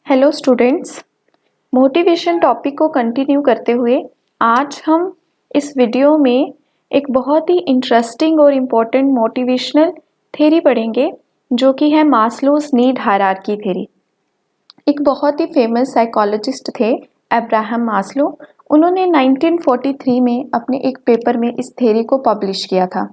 Hello students, motivation topic को continue करते हुए आज हम इस वीडियो में एक बहुत ही इंटरेस्टिंग और इम्पोर्टेंट मोटिवेशनल थ्योरी पढ़ेंगे जो कि है मास्लोस नीड हायरार्की थ्योरी। एक बहुत ही फेमस साइकोलॉजिस्ट थे अब्राहम मास्लो। उन्होंने 1943 में अपने एक पेपर में इस थ्योरी को पब्लिश किया था।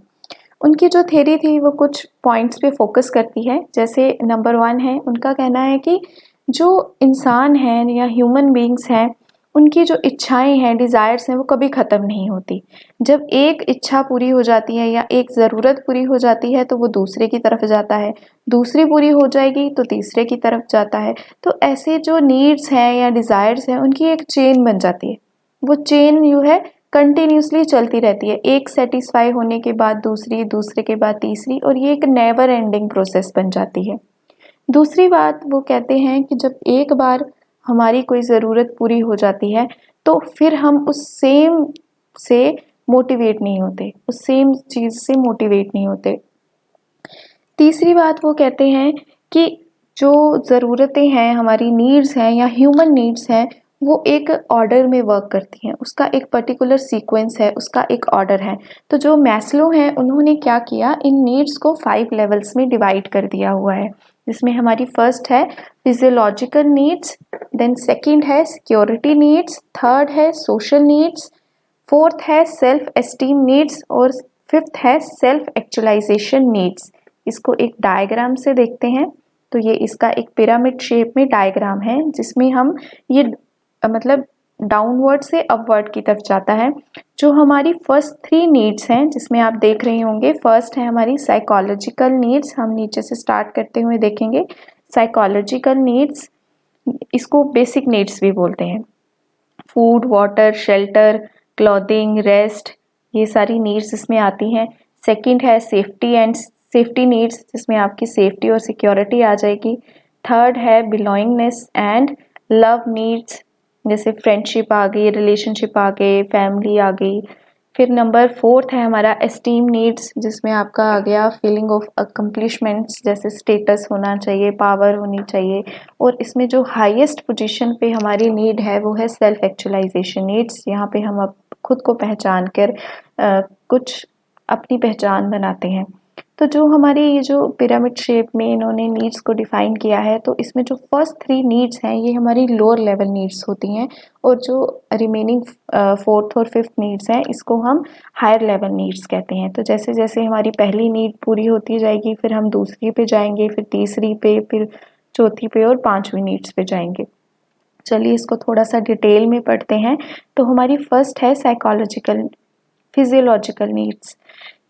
उनकी जो थ्योरी थी वो कुछ पॉइंट्स पे फोकस करती है। जैसे नंबर 1 है, उनका कहना है कि जो इंसान हैं या ह्यूमन बीइंग्स हैं, उनकी जो इच्छाएं हैं, डिज़ायर्स हैं, वो कभी ख़त्म नहीं होती। जब एक इच्छा पूरी हो जाती है या एक ज़रूरत पूरी हो जाती है तो वो दूसरे की तरफ जाता है, दूसरी पूरी हो जाएगी तो तीसरे की तरफ जाता है। तो ऐसे जो नीड्स हैं या डिज़ायर्स हैं, उनकी एक चेन बन जाती है। वो चेन जो है कंटिन्यूसली चलती रहती है, एक सेटिस्फाई होने के बाद दूसरी, दूसरे के बाद तीसरी, और ये एक नेवर एंडिंग प्रोसेस बन जाती है। दूसरी बात वो कहते हैं कि जब एक बार हमारी कोई ज़रूरत पूरी हो जाती है तो फिर हम उस सेम से मोटिवेट नहीं होते, उस सेम चीज़ से मोटिवेट नहीं होते। तीसरी बात वो कहते हैं कि जो ज़रूरतें हैं, हमारी नीड्स हैं या ह्यूमन नीड्स हैं, वो एक ऑर्डर में वर्क करती हैं। उसका एक पर्टिकुलर सीक्वेंस है, उसका एक ऑर्डर है। तो जो मैस्लो हैं, उन्होंने क्या किया, इन नीड्स को 5 लेवल्स में डिवाइड कर दिया हुआ है, जिसमें हमारी फर्स्ट है फिजियोलॉजिकल नीड्स, देन सेकंड है सिक्योरिटी नीड्स, थर्ड है सोशल नीड्स, फोर्थ है सेल्फ एस्टीम नीड्स और फिफ्थ है सेल्फ एक्चुअलाइजेशन नीड्स। इसको एक डायग्राम से देखते हैं तो ये इसका एक पिरामिड शेप में डायग्राम है, जिसमें हम ये मतलब डाउनवर्ड से अपवर्ड की तरफ जाता है। जो हमारी फर्स्ट 3 नीड्स हैं, जिसमें आप देख रहे होंगे, फर्स्ट है हमारी साइकोलॉजिकल नीड्स। हम नीचे से स्टार्ट करते हुए देखेंगे। साइकोलॉजिकल नीड्स, इसको बेसिक नीड्स भी बोलते हैं। Food, water, shelter, clothing, rest, ये सारी नीड्स इसमें आती हैं। सेकंड है सेफ्टी नीड्स, जिसमें आपकी सेफ्टी और सिक्योरिटी आ जाएगी। थर्ड है बिलोंगिंगनेस एंड लव नीड्स, जैसे फ्रेंडशिप आ गई, रिलेशनशिप आ गए, फैमिली आ गई। फिर नंबर 4 है हमारा एस्टीम नीड्स, जिसमें आपका आ गया फीलिंग ऑफ अकम्प्लिशमेंट्स, जैसे स्टेटस होना चाहिए, पावर होनी चाहिए। और इसमें जो हाईएस्ट पोजीशन पे हमारी नीड है वो है सेल्फ एक्चुअलाइजेशन नीड्स। यहाँ पे हम अब खुद को पहचान कर कुछ अपनी पहचान बनाते हैं। तो जो हमारी ये जो पिरामिड शेप में इन्होंने नीड्स को डिफाइन किया है, तो इसमें जो फर्स्ट 3 नीड्स हैं ये हमारी लोअर लेवल नीड्स होती हैं, और जो रिमेनिंग 4th और 5th नीड्स हैं इसको हम हायर लेवल नीड्स कहते हैं। तो जैसे जैसे हमारी पहली नीड पूरी होती जाएगी, फिर हम दूसरी पे जाएंगे, फिर तीसरी पे, फिर चौथी पे और 5वीं नीड्स पे जाएंगे। चलिए इसको थोड़ा सा डिटेल में पढ़ते हैं। तो हमारी फर्स्ट है फिजियोलॉजिकल नीड्स।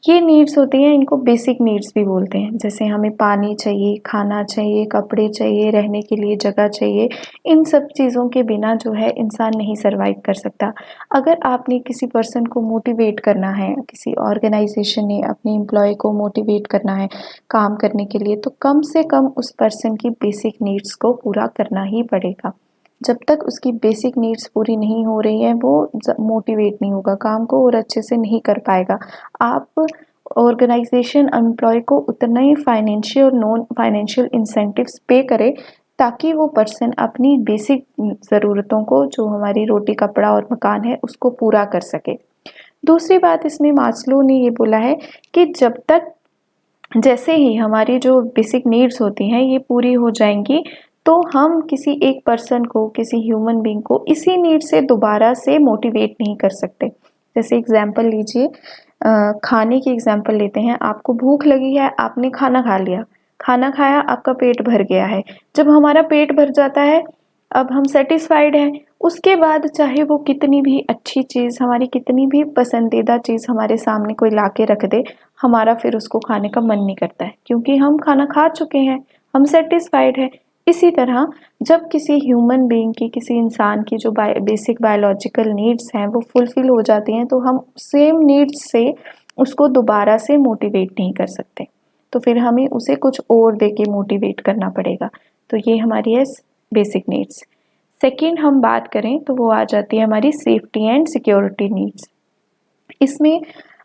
ये नीड्स होती हैं, इनको बेसिक नीड्स भी बोलते हैं। जैसे हमें पानी चाहिए, खाना चाहिए, कपड़े चाहिए, रहने के लिए जगह चाहिए। इन सब चीज़ों के बिना जो है इंसान नहीं सर्वाइव कर सकता। अगर आपने किसी पर्सन को मोटिवेट करना है, किसी ऑर्गेनाइजेशन ने अपने एम्प्लॉय को मोटिवेट करना है काम करने के लिए, तो कम से कम उस पर्सन की बेसिक नीड्स को पूरा करना ही पड़ेगा। जब तक उसकी बेसिक नीड्स पूरी नहीं हो रही हैं, वो मोटिवेट नहीं होगा, काम को और अच्छे से नहीं कर पाएगा। आप ऑर्गेनाइजेशन एम्प्लॉय को उतना ही फाइनेंशियल और नॉन फाइनेंशियल इंसेंटिव्स पे करे, ताकि वो पर्सन अपनी बेसिक ज़रूरतों को, जो हमारी रोटी, कपड़ा और मकान है, उसको पूरा कर सके। दूसरी बात इसमें मास्लो ने ये बोला है कि जब तक, जैसे ही हमारी जो बेसिक नीड्स होती हैं ये पूरी हो जाएंगी, तो हम किसी एक पर्सन को, किसी ह्यूमन बीइंग को इसी नीड से दोबारा से मोटिवेट नहीं कर सकते। जैसे एग्जांपल लीजिए, खाने की एग्जांपल लेते हैं। आपको भूख लगी है, आपने खाना खा लिया, खाना खाया, आपका पेट भर गया है। जब हमारा पेट भर जाता है, अब हम सेटिस्फाइड हैं। उसके बाद चाहे वो कितनी भी अच्छी चीज़, हमारी कितनी भी पसंदीदा चीज़ हमारे सामने कोई ला के रख दे, हमारा फिर उसको खाने का मन नहीं करता है, क्योंकि हम खाना खा चुके हैं, हम सेटिस्फाइड है। इसी तरह जब किसी ह्यूमन बीइंग की, किसी इंसान की जो बेसिक बायोलॉजिकल नीड्स हैं वो फुलफिल हो जाती हैं, तो हम सेम नीड्स से उसको दोबारा से मोटिवेट नहीं कर सकते। तो फिर हमें उसे कुछ और दे के मोटिवेट करना पड़ेगा। तो ये हमारी है बेसिक नीड्स। सेकेंड हम बात करें तो वो आ जाती है हमारी सेफ्टी एंड सिक्योरिटी नीड्स। इसमें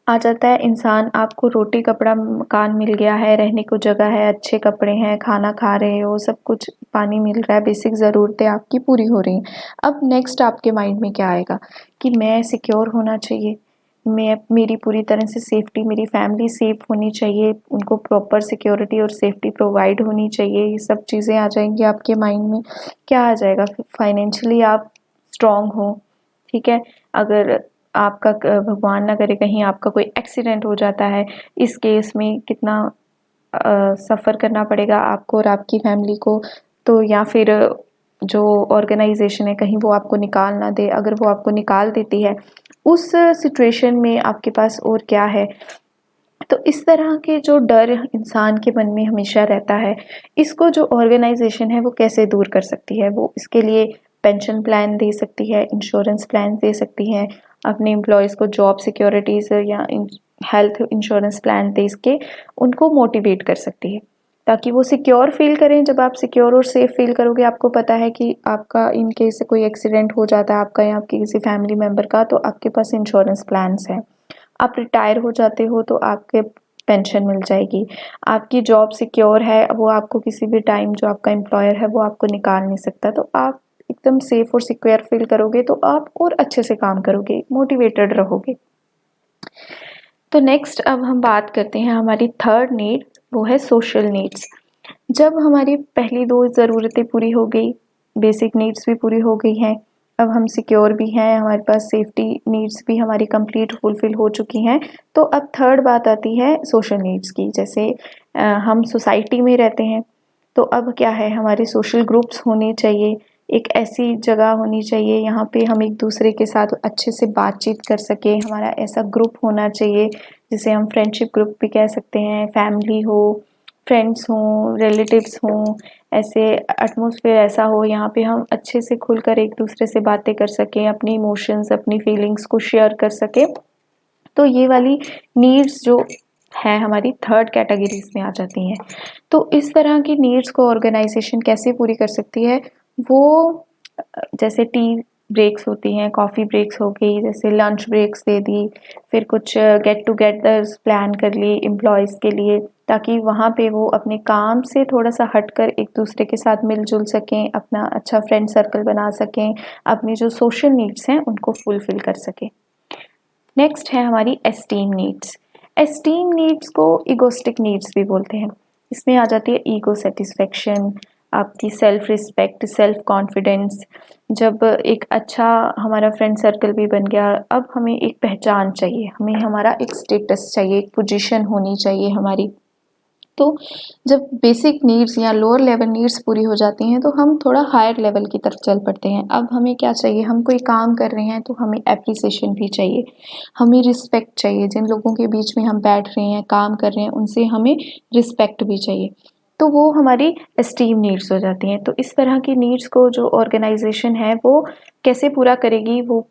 आ जाता है इंसान, आपको रोटी कपड़ा मकान मिल गया है, रहने को जगह है, अच्छे कपड़े हैं, खाना खा रहे हो, सब कुछ पानी मिल रहा है, बेसिक ज़रूरतें आपकी पूरी हो रही हैं। अब नेक्स्ट आपके माइंड में क्या आएगा कि मैं सिक्योर होना चाहिए, मेरी पूरी तरह से सेफ्टी, मेरी फैमिली सेफ होनी चाहिए, उनको प्रॉपर सिक्योरिटी और सेफ्टी प्रोवाइड होनी चाहिए, ये सब चीज़ें आ जाएंगी आपके माइंड में। क्या आ जाएगा, फाइनेंशियली आप स्ट्रॉन्ग हो, ठीक है। अगर आपका भगवान ना करे कहीं आपका कोई एक्सीडेंट हो जाता है, इस केस में कितना सफ़र करना पड़ेगा आपको और आपकी फैमिली को। तो या फिर जो ऑर्गेनाइजेशन है कहीं वो आपको निकाल ना दे, अगर वो आपको निकाल देती है उस सिचुएशन में आपके पास और क्या है। तो इस तरह के जो डर इंसान के मन में हमेशा रहता है, इसको जो ऑर्गेनाइजेशन है वो कैसे दूर कर सकती है। वो इसके लिए पेंशन प्लान दे सकती है, इंश्योरेंस प्लान दे सकती है, अपने एम्प्लॉयज़ को जॉब सिक्योरिटीज़ या हेल्थ इंश्योरेंस प्लान दे के उनको मोटिवेट कर सकती है, ताकि वो सिक्योर फील करें। जब आप सिक्योर और सेफ फील करोगे, आपको पता है कि आपका इन केस कोई एक्सीडेंट हो जाता है आपका या आपके किसी फैमिली मेम्बर का, तो आपके पास इंश्योरेंस प्लान्स हैं। आप रिटायर हो जाते हो तो आपके पेंशन मिल जाएगी, आपकी जॉब सिक्योर है, वो आपको किसी भी टाइम जो आपका एम्प्लॉयर है वो आपको निकाल नहीं सकता। तो आप एकदम सेफ और सिक्योर फील करोगे तो आप और अच्छे से काम करोगे, मोटिवेटेड रहोगे। तो नेक्स्ट अब हम बात करते हैं हमारी थर्ड नीड, वो है सोशल नीड्स। जब हमारी पहली दो ज़रूरतें पूरी हो गई, बेसिक नीड्स भी पूरी हो गई हैं, अब हम सिक्योर भी हैं, हमारे पास सेफ्टी नीड्स भी हमारी कंप्लीट फुलफ़िल हो चुकी हैं, तो अब थर्ड बात आती है सोशल नीड्स की। जैसे हम सोसाइटी में रहते हैं, तो अब क्या है, हमारे सोशल ग्रुप्स होने चाहिए, एक ऐसी जगह होनी चाहिए यहाँ पे हम एक दूसरे के साथ अच्छे से बातचीत कर सकें। हमारा ऐसा ग्रुप होना चाहिए जिसे हम फ्रेंडशिप ग्रुप भी कह सकते हैं, फैमिली हो, फ्रेंड्स हों, रिलेटिव्स हों, ऐसे एटमॉस्फेयर ऐसा हो यहाँ पे हम अच्छे से खुलकर एक दूसरे से बातें कर सकें, अपनी इमोशंस, अपनी फीलिंग्स को शेयर कर सकें। तो ये वाली नीड्स जो है हमारी थर्ड कैटेगरीज में आ जाती हैं। तो इस तरह की नीड्स को ऑर्गेनाइजेशन कैसे पूरी कर सकती है, वो जैसे टी ब्रेक्स होती हैं, कॉफ़ी ब्रेक्स हो गई, जैसे लंच ब्रेक्स दे दी, फिर कुछ गेट टुगेदर्स प्लान कर लिए एम्प्लॉयज़ के लिए, ताकि वहाँ पे वो अपने काम से थोड़ा सा हटकर एक दूसरे के साथ मिलजुल सकें, अपना अच्छा फ्रेंड सर्कल बना सकें, अपनी जो सोशल नीड्स हैं उनको फुलफ़िल कर सकें। नेक्स्ट है हमारी एस्टीम नीड्स। एस्टीम नीड्स को ईगोस्टिक नीड्स भी बोलते हैं। इसमें आ जाती है ईगो सेटिस्फेक्शन, आपकी सेल्फ रिस्पेक्ट, सेल्फ कॉन्फिडेंस। जब एक अच्छा हमारा फ्रेंड सर्कल भी बन गया, अब हमें एक पहचान चाहिए, हमें हमारा एक स्टेटस चाहिए, एक पोजीशन होनी चाहिए हमारी। तो जब बेसिक नीड्स या लोअर लेवल नीड्स पूरी हो जाती हैं तो हम थोड़ा हायर लेवल की तरफ चल पड़ते हैं। अब हमें क्या चाहिए, हम कोई काम कर रहे हैं तो हमें एप्रिसिएशन भी चाहिए, हमें रिस्पेक्ट चाहिए, जिन लोगों के बीच में हम बैठ रहे हैं, काम कर रहे हैं, उनसे हमें रिस्पेक्ट भी चाहिए। तो वो हमारी एस्टीम नीड्स हो जाती हैं। तो इस तरह की नीड्स को जो ऑर्गेनाइजेशन है वो कैसे पूरा करेगी, वो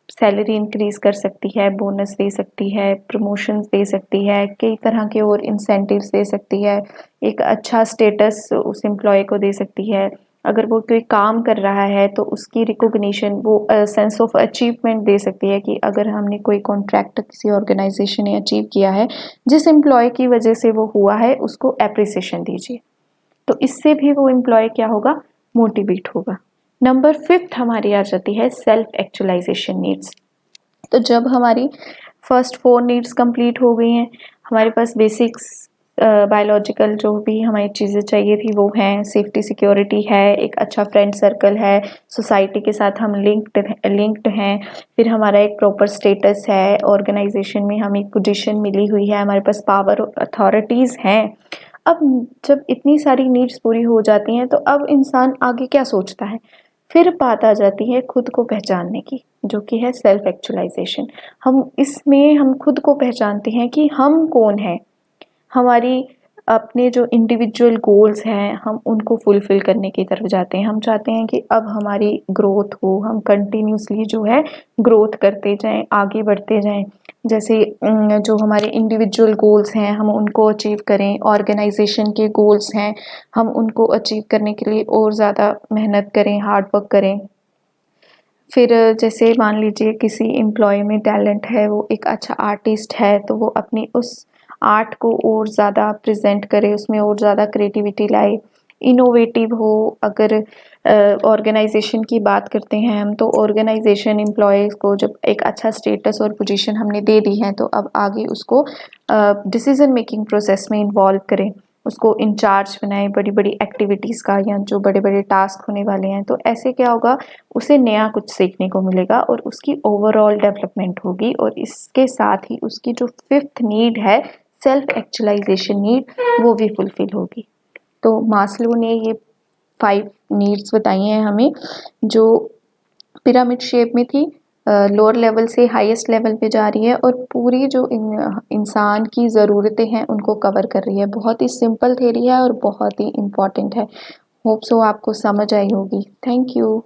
सैलरी इंक्रीज कर सकती है, बोनस दे सकती है, प्रमोशंस दे सकती है, कई तरह के और इंसेंटिव्स दे सकती है, एक अच्छा स्टेटस उस एम्प्लॉय को दे सकती है। अगर वो कोई काम कर रहा है तो उसकी रिकॉग्निशन, वो सेंस ऑफ अचीवमेंट दे सकती है कि अगर हमने कोई कॉन्ट्रैक्ट किसी ऑर्गेनाइजेशन ने अचीव किया है, जिस एम्प्लॉय की वजह से वो हुआ है, उसको एप्रिसिएशन दीजिए। तो इससे भी वो एम्प्लॉय क्या होगा, मोटिवेट होगा। नंबर 5 हमारी आ जाती है सेल्फ एक्चुअलाइजेशन नीड्स। तो जब हमारी फर्स्ट 4 नीड्स कंप्लीट हो गई हैं, हमारे पास बेसिक्स बायोलॉजिकल जो भी हमें चीज़ें चाहिए थी वो हैं, सेफ्टी सिक्योरिटी है, एक अच्छा फ्रेंड सर्कल है, सोसाइटी के साथ हम लिंक्ड हैं, फिर हमारा एक प्रॉपर स्टेटस है, ऑर्गेनाइजेशन में हमें एक पोजीशन मिली हुई है, हमारे पास पावर अथॉरिटीज़ हैं। अब जब इतनी सारी नीड्स पूरी हो जाती हैं तो अब इंसान आगे क्या सोचता है, फिर बात आ जाती है खुद को पहचानने की, जो कि है सेल्फ एक्चुअलाइजेशन। हम खुद को पहचानते हैं कि हम कौन हैं, हमारी अपने जो इंडिविजुअल गोल्स हैं हम उनको फुलफ़िल करने की तरफ जाते हैं। हम चाहते हैं कि अब हमारी ग्रोथ हो, हम कंटिन्यूअसली जो है ग्रोथ करते जाएँ, आगे बढ़ते जाएँ। जैसे जो हमारे इंडिविजुअल गोल्स हैं हम उनको अचीव करें, ऑर्गेनाइजेशन के गोल्स हैं हम उनको अचीव करने के लिए और ज़्यादा मेहनत करें, हार्ड वर्क करें। फिर जैसे मान लीजिए किसी एम्प्लॉय में टैलेंट है, वो एक अच्छा आर्टिस्ट है, तो वो अपनी उस आर्ट को और ज़्यादा प्रेजेंट करे, उसमें और ज़्यादा क्रिएटिविटी लाए, इनोवेटिव हो। अगर ऑर्गेनाइजेशन की बात करते हैं हम, तो ऑर्गेनाइजेशन एम्प्लॉयज़ को जब एक अच्छा स्टेटस और पोजीशन हमने दे दी है, तो अब आगे उसको डिसीजन मेकिंग प्रोसेस में इन्वॉल्व करें, उसको इंचार्ज बनाए बड़ी बड़ी एक्टिविटीज़ का, या जो बड़े बड़े टास्क होने वाले हैं। तो ऐसे क्या होगा, उसे नया कुछ सीखने को मिलेगा और उसकी ओवरऑल डेवलपमेंट होगी। और इसके साथ ही उसकी जो फिफ्थ नीड है, सेल्फ एक्चुअलाइजेशन नीड, वो भी फुलफिल होगी। तो मास्लो ने ये 5 नीड्स बताई हैं हमें, जो पिरामिड शेप में थी, लोअर लेवल से हाईएस्ट लेवल पे जा रही है और पूरी जो इंसान की ज़रूरतें हैं उनको कवर कर रही है। बहुत ही सिंपल थ्योरी है और बहुत ही इम्पॉर्टेंट है। होप सो आपको समझ आई होगी। Thank you.